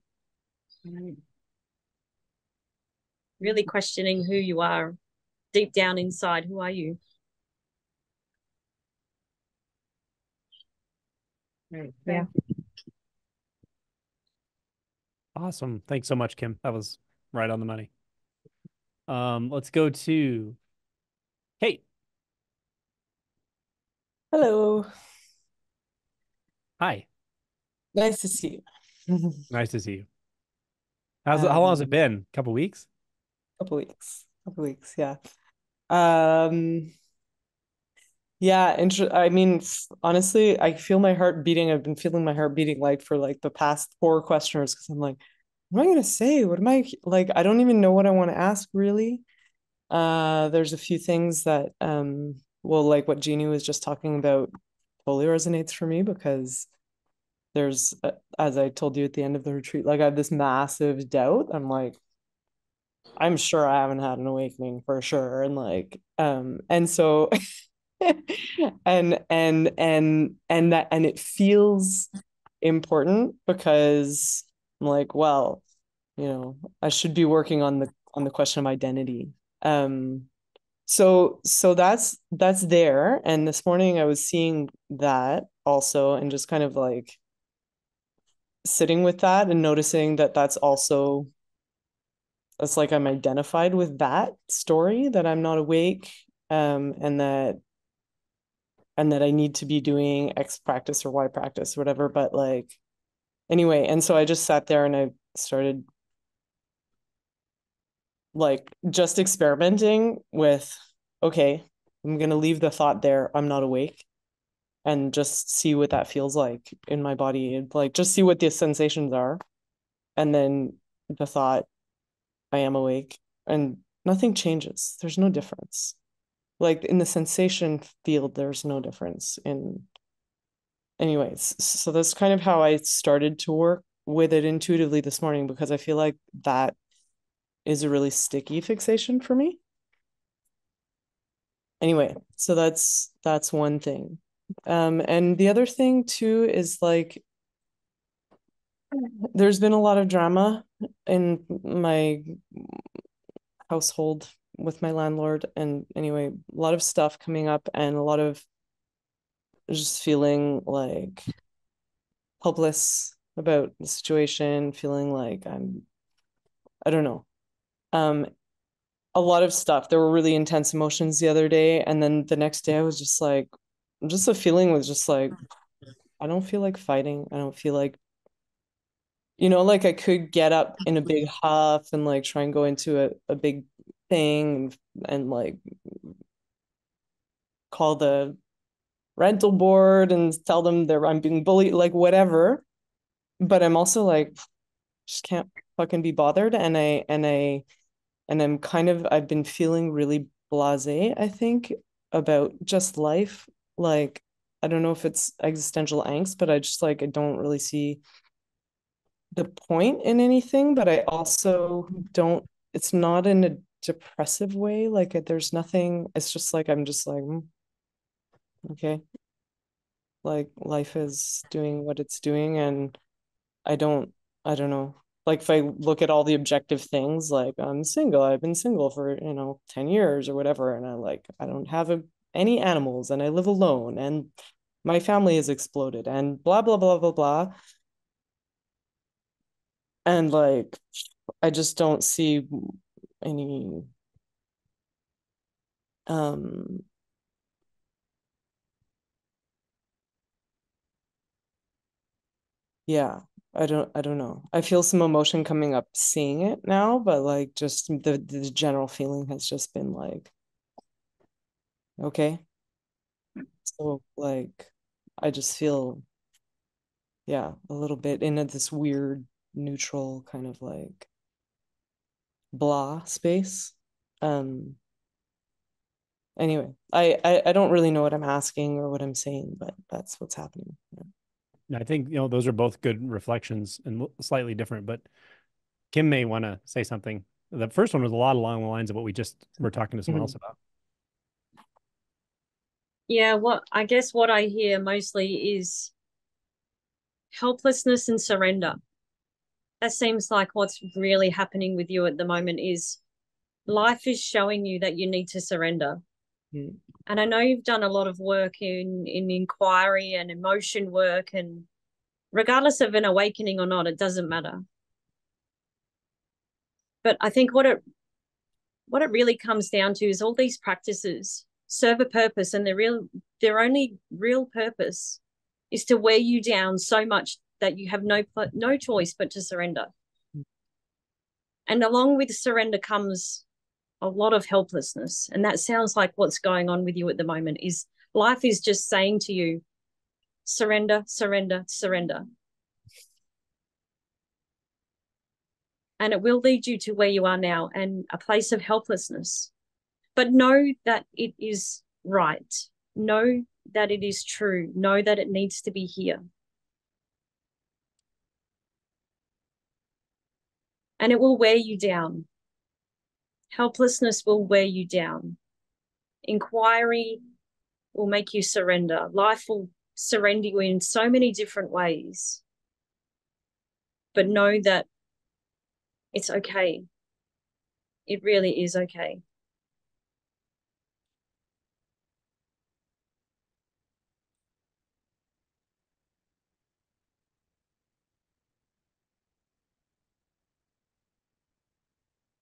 Right. Really questioning who you are deep down inside. Who are you? Right. Yeah. Awesome. Thanks so much, Kim. That was right on the money. Let's go to Kate. Hello. Hi. Nice to see you. Nice to see you. How long has it been? A couple weeks? Couple weeks, yeah. Yeah, I mean, honestly, I feel my heart beating. I've been feeling my heart beating for the past 4 questioners, because I'm like, what am I gonna say? What am I like? I don't even know what I want to ask, really. There's a few things that well, like what Jeannie was just talking about totally resonates for me, because there's as I told you at the end of the retreat, I have this massive doubt. I'm like, I'm sure I haven't had an awakening for sure. And so and it feels important, because I'm like, well, I should be working on the question of identity. So that's there. And this morning I was seeing that also, and just kind of sitting with that and noticing that that's I'm identified with that story, that I'm not awake, and that I need to be doing X practice or Y practice or whatever. But anyway, and so I just sat there and I started like just experimenting with, okay, I'm gonna leave the thought there, I'm not awake, and just see what that feels like in my body, and like just see what the sensations are, and then the thought, I am awake, and nothing changes. There's no difference. Like in the sensation field, there's no difference in. Anyways, so that's kind of how I started to work with it intuitively this morning, because I feel like that is a really sticky fixation for me. Anyway, so that's one thing. And the other thing too is like there's been a lot of drama in my household with my landlord, and anyway, a lot of stuff coming up and a lot of just feeling like helpless about the situation, feeling like I don't know. A lot of stuff. There were really intense emotions the other day, and then the next day I was just like, just a feeling was just like, I don't feel like fighting. I don't feel like, like I could get up in a big huff and like try and go into a big thing and like call the rental board and tell them that I'm being bullied, like whatever. But I'm also like, just can't fucking be bothered. And I'm kind of, I've been feeling really blasé, I think, about just life. Like, I don't know if it's existential angst, but I just like, I don't really see the point in anything, but I also don't, it's not in a depressive way. Like, there's nothing, it's just like, I'm just like, okay. Like, life is doing what it's doing, and I don't, I don't know. Like if I look at all the objective things, like I'm single, I've been single for, 10 years or whatever. And I don't have any animals, and I live alone, and my family has exploded, and blah, blah, blah, blah, blah. And like, I just don't see any, um, yeah, I don't know. I feel some emotion coming up seeing it now, but like just the general feeling has just been like, okay. So like I just feel, yeah, a little bit in this weird neutral kind of like blah space. Um anyway, I don't really know what I'm asking or what I'm saying, but that's what's happening. Yeah. I think, those are both good reflections and slightly different, but Kim may want to say something. The first one was a lot along the lines of what we just were talking to someone else about. Yeah, I guess what I hear mostly is helplessness and surrender. That seems like what's really happening with you at the moment is life is showing you that you need to surrender. Mm. And I know you've done a lot of work in inquiry and emotion work, and regardless of an awakening or not, it doesn't matter. But I think what it really comes down to is all these practices serve a purpose, and their only real purpose is to wear you down so much that you have no choice but to surrender. And along with surrender comes a lot of helplessness. And that sounds like what's going on with you at the moment is life is just saying to you, surrender, surrender, surrender. And it will lead you to where you are now, and a place of helplessness. But know that it is right. Know that it is true. Know that it needs to be here. And it will wear you down. Helplessness will wear you down. Inquiry will make you surrender. Life will surrender you in so many different ways. But know that it's okay. It really is okay.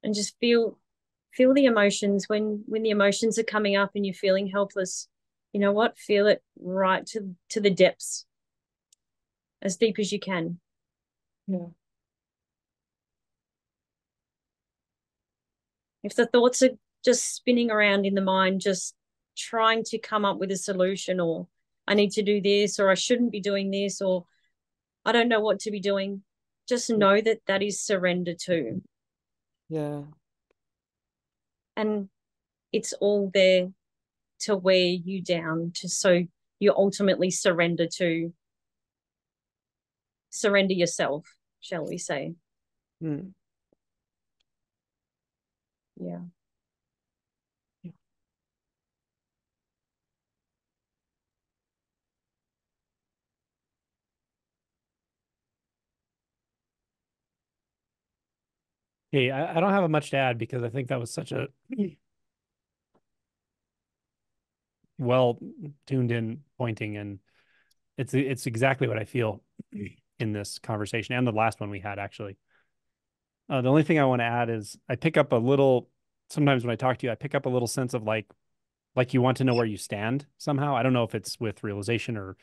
And just feel the emotions when the emotions are coming up and you're feeling helpless. You know what? Feel it right to the depths, as deep as you can. Yeah. If the thoughts are just spinning around in the mind, just trying to come up with a solution, or I need to do this, or I shouldn't be doing this, or I don't know what to be doing, just know that that is surrender too. Yeah. And it's all there to wear you down, to so you ultimately surrender yourself, shall we say. Mm. Yeah. Hey, I don't have much to add because I think that was such a well tuned in pointing, and it's exactly what I feel in this conversation and the last one we had actually. The only thing I want to add is I pick up a little sometimes when I talk to you, I pick up a little sense of like you want to know where you stand somehow. I don't know if it's with realization or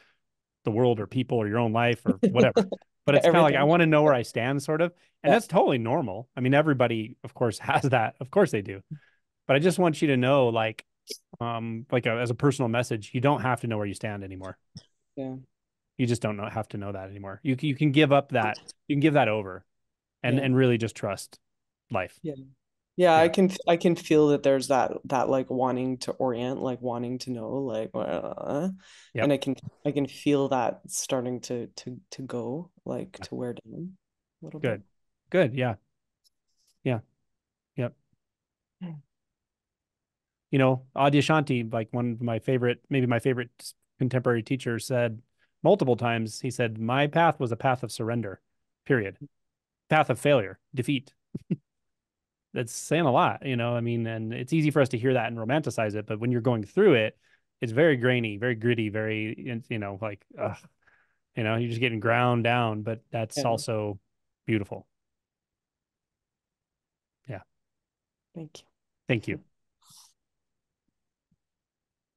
the world or people or your own life or whatever. But it's kind of like I Everything. want to know where I stand, sort of. And Yeah. that's totally normal. I mean, everybody, of course, has that. Of course they do. But I just want you to know, as a personal message, you don't have to know where you stand anymore. Yeah. You just don't have to know that anymore. You can give up that. You can give that over, and Yeah. and really just trust life. Yeah. Yeah, Yeah. I can feel that there's that like wanting to orient, like wanting to know, like Yep. and I can feel that starting to go like to wear down a little bit. Good. Good. Yeah. Yeah. Yep. You know, Adyashanti, like one of my favorite, maybe my favorite contemporary teacher, said multiple times, he said, my path was a path of surrender, period. Path of failure, defeat. That's saying a lot, you know. I mean, and it's easy for us to hear that and romanticize it, but when you're going through it, it's very grainy, very gritty, very, like, you're just getting ground down, but that's Yeah. also beautiful. Yeah. Thank you. Thank you.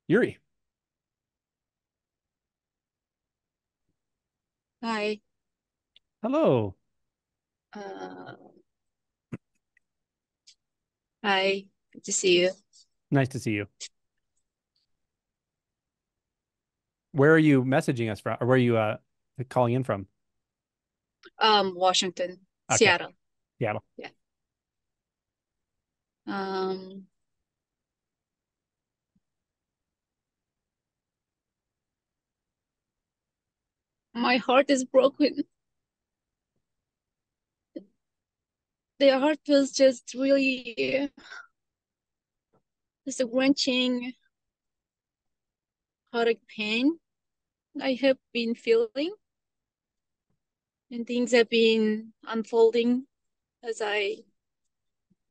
Yuri. Hi. Hello. Uh, Hi. Good to see you. Nice to see you. Where are you messaging us from, or where are you calling in from? Washington, Okay. Seattle. Seattle. Yeah. Um, my heart is broken. The heart feels just really just a wrenching heartache pain I have been feeling, and things have been unfolding as I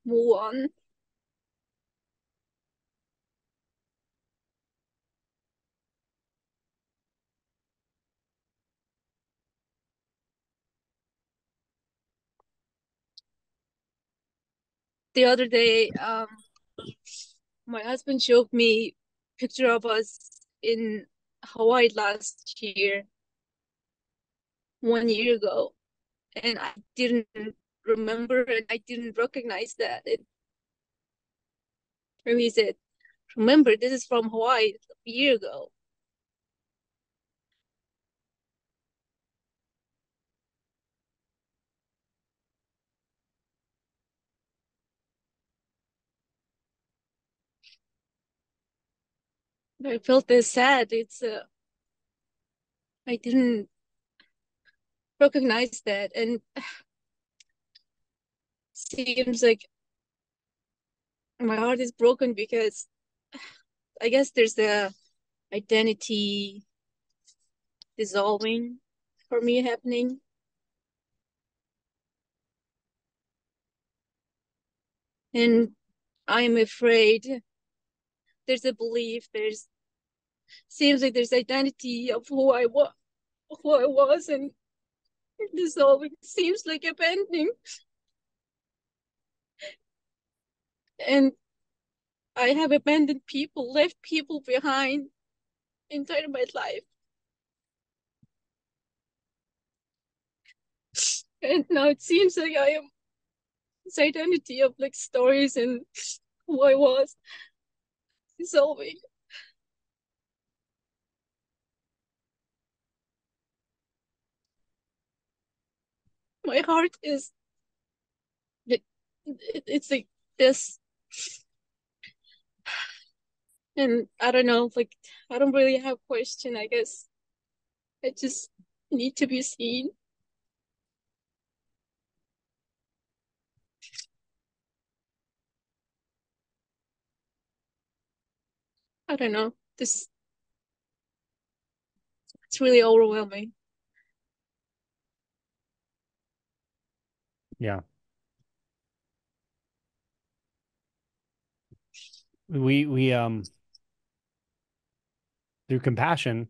move on. The other day, my husband showed me a picture of us in Hawaii last year, 1 year ago, and I didn't remember and I didn't recognize that. He said, "Remember, this is from Hawaii a year ago." I felt this sad. I didn't recognize that, and seems like my heart is broken because I guess there's the identity dissolving for me happening. And I'm afraid there's a belief, seems like there's identity of who I was, and dissolving seems like abandoning. And I have abandoned people, left people behind entire my life. And now it seems like I am this identity of like stories and who I was dissolving. My heart is it's like this, and I don't know, like I don't really have a question. I guess I just need to be seen. I don't know. This it's really overwhelming. Yeah. We through compassion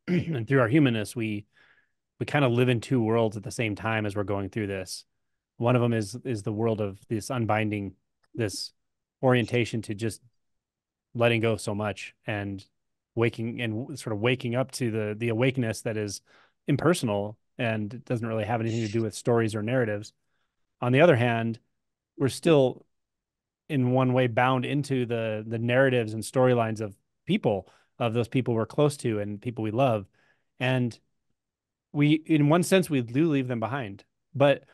and through our humanness, we kind of live in two worlds at the same time as we're going through this. One of them is the world of this unbinding, this orientation to just letting go so much and waking up to the awakeness that is impersonal and doesn't really have anything to do with stories or narratives. On the other hand, we're still in one way bound into the narratives and storylines of people, of those people we're close to and people we love. And we, in one sense, we do leave them behind, but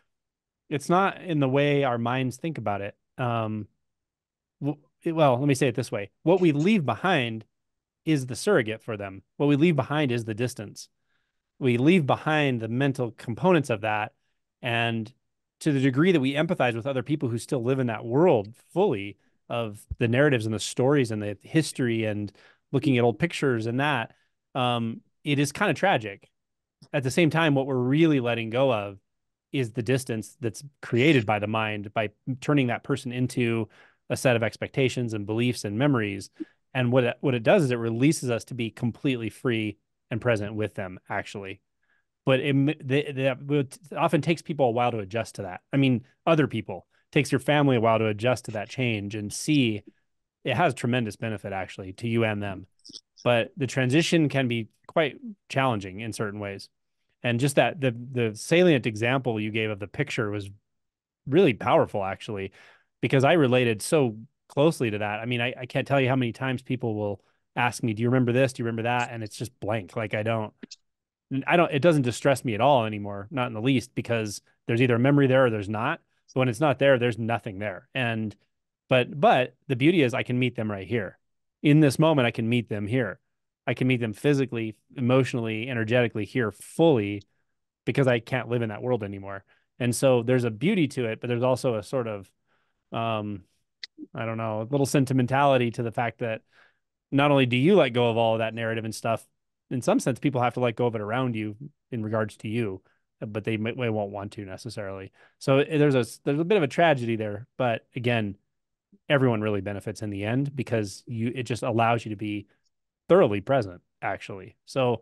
it's not in the way our minds think about it. Well, let me say it this way. What we leave behind is the surrogate for them. What we leave behind is the distance. We leave behind the mental components of that. And to the degree that we empathize with other people who still live in that world fully of the narratives and the stories and the history and looking at old pictures and that, it is kind of tragic. At the same time, what we're really letting go of is the distance that's created by the mind by turning that person into a set of expectations and beliefs and memories. And what it does is it releases us to be completely free and present with them, actually. But it often takes people a while to adjust to that. I mean, other people, it takes your family a while to adjust to that change and see it has tremendous benefit, actually, to you and them. But the transition can be quite challenging in certain ways. And just that the salient example you gave of the picture was really powerful, actually, because I related so closely to that. I mean, I can't tell you how many times people will ask me, do you remember this? Do you remember that? And it's just blank. Like it doesn't distress me at all anymore, not in the least, because there's either a memory there or there's not. So when it's not there, there's nothing there. And, but the beauty is I can meet them right here. In this moment, I can meet them here. I can meet them physically, emotionally, energetically here fully because I can't live in that world anymore. And so there's a beauty to it, but there's also a sort of, I don't know, a little sentimentality to the fact that not only do you let go of all of that narrative and stuff, in some sense, people have to let go of it around you in regards to you, but they won't want to necessarily. So there's a bit of a tragedy there, but again, everyone really benefits in the end because it just allows you to be thoroughly present, actually. So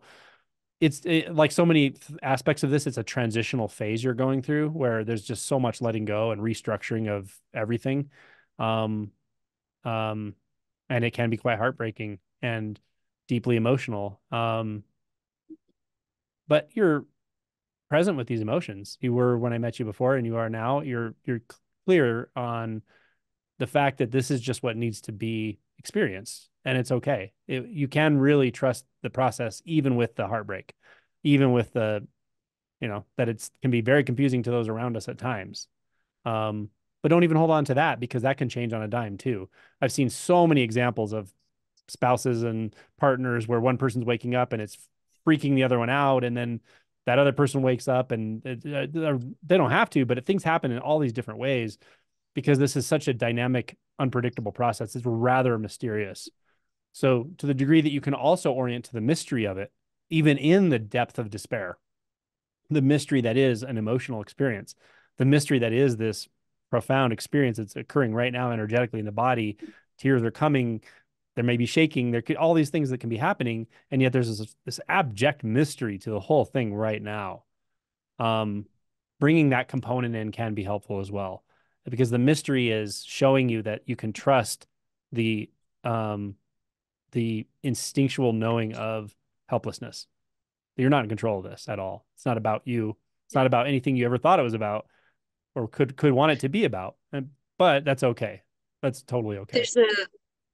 like so many aspects of this, it's a transitional phase you're going through where there's just so much letting go and restructuring of everything. Um, um, and it can be quite heartbreaking and deeply emotional. But you're present with these emotions. You were when I met you before, and you are now. You're clear on the fact that this is just what needs to be experienced, and it's okay. You can really trust the process, even with the heartbreak, even with that it can be very confusing to those around us at times. But don't even hold on to that because that can change on a dime too. I've seen so many examples of spouses and partners where one person's waking up and it's freaking the other one out, and then that other person wakes up and they don't have to, but things happen in all these different ways because this is such a dynamic, unpredictable process. It's rather mysterious. So to the degree that you can also orient to the mystery of it, even in the depth of despair, the mystery that is an emotional experience, the mystery that is this profound experience that's occurring right now energetically in the body. Tears are coming. There may be shaking. There could all these things that can be happening, and yet there's this abject mystery to the whole thing right now. Bringing that component in can be helpful as well, because the mystery is showing you that you can trust the the instinctual knowing of helplessness. You're not in control of this at all. It's not about you. It's not about anything you ever thought it was about or could want it to be about. but that's okay. That's totally okay.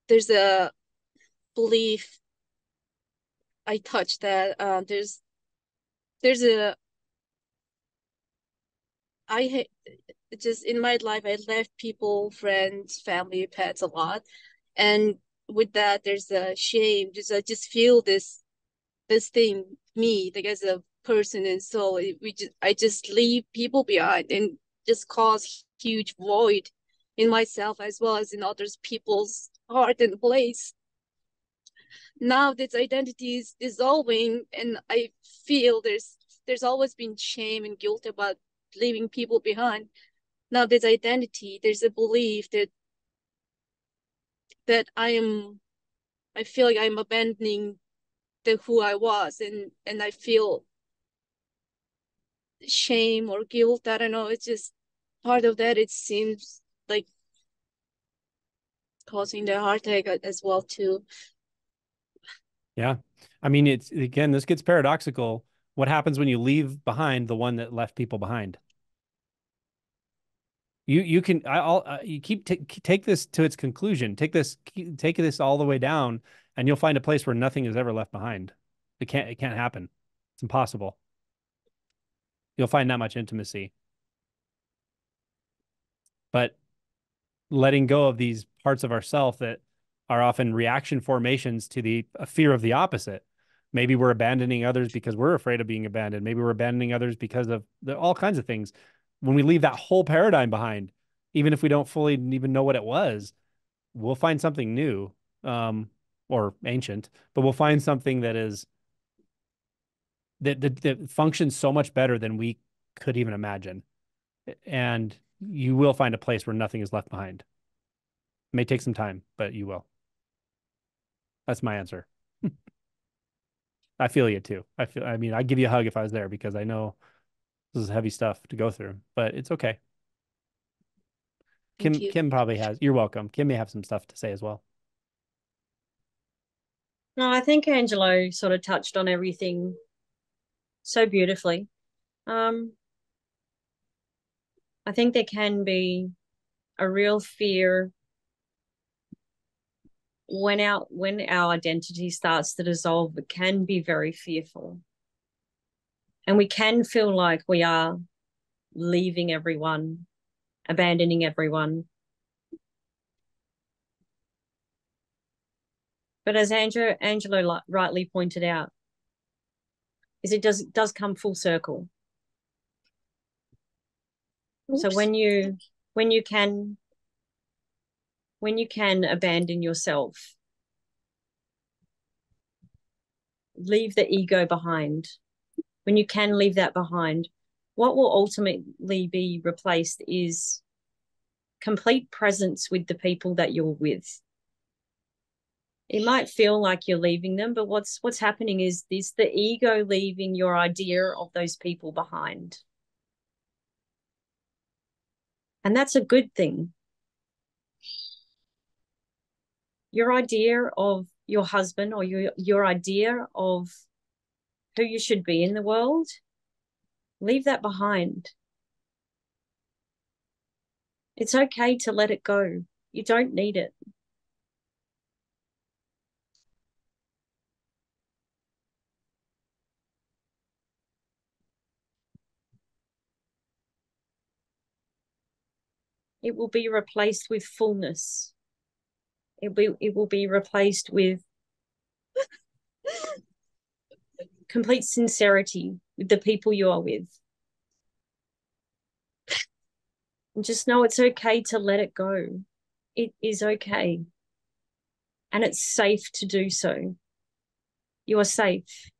There's a belief I touched that there's a just in my life I left people, friends, family, pets a lot, and with that there's a shame. I just feel this thing, me, like as a person and soul, I just leave people behind and just cause huge void in myself as well as in others people's heart and place. Now this identity is dissolving, and I feel there's always been shame and guilt about leaving people behind. Now this identity, there's a belief that I feel like I'm abandoning the who I was, and I feel shame or guilt. I don't know. It's just part of that. It seems like causing the heartache as well too. Yeah. I mean, it's again, this gets paradoxical. What happens when you leave behind the one that left people behind? You can you take this to its conclusion. Take this all the way down, and you'll find a place where nothing is ever left behind. It can't happen. It's impossible. You'll find that much intimacy. But letting go of these parts of ourself that are often reaction formations to the fear of the opposite. Maybe we're abandoning others because we're afraid of being abandoned. Maybe we're abandoning others because of all kinds of things. When we leave that whole paradigm behind, even if we don't fully even know what it was, we'll find something new, or ancient, but we'll find something that is that functions so much better than we could even imagine. And you will find a place where nothing is left behind. It may take some time, but you will. That's my answer. I feel you too. I mean, I'd give you a hug if I was there, because I know this is heavy stuff to go through, but it's okay. Kim probably has. You're welcome. Kim may have some stuff to say as well. No, I think Angelo sort of touched on everything so beautifully. I think there can be a real fear when our identity starts to dissolve. It can be very fearful, and we can feel like we are leaving everyone, abandoning everyone. But as Angelo rightly pointed out, is it does come full circle. Oops. So when you can abandon yourself, leave the ego behind. When you can leave that behind, what will ultimately be replaced is complete presence with the people that you're with. It might feel like you're leaving them, but what's happening is the ego leaving your idea of those people behind. And that's a good thing. Your idea of your husband, or your idea of who you should be in the world, leave that behind. It's okay to let it go. You don't need it. It will be replaced with fullness. It will be replaced with complete sincerity with the people you are with. And just know it's okay to let it go. It is okay. And it's safe to do so. You are safe.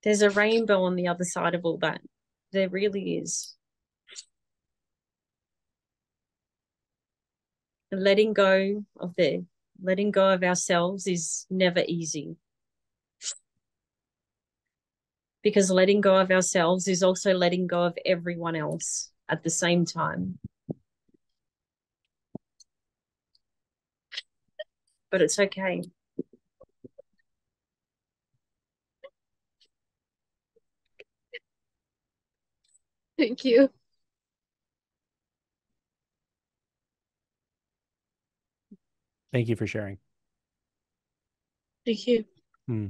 There's a rainbow on the other side of all that. There really is. And letting go of ourselves is never easy. Because letting go of ourselves is also letting go of everyone else at the same time. but it's okay. Thank you. Thank you for sharing. Thank you. Hmm.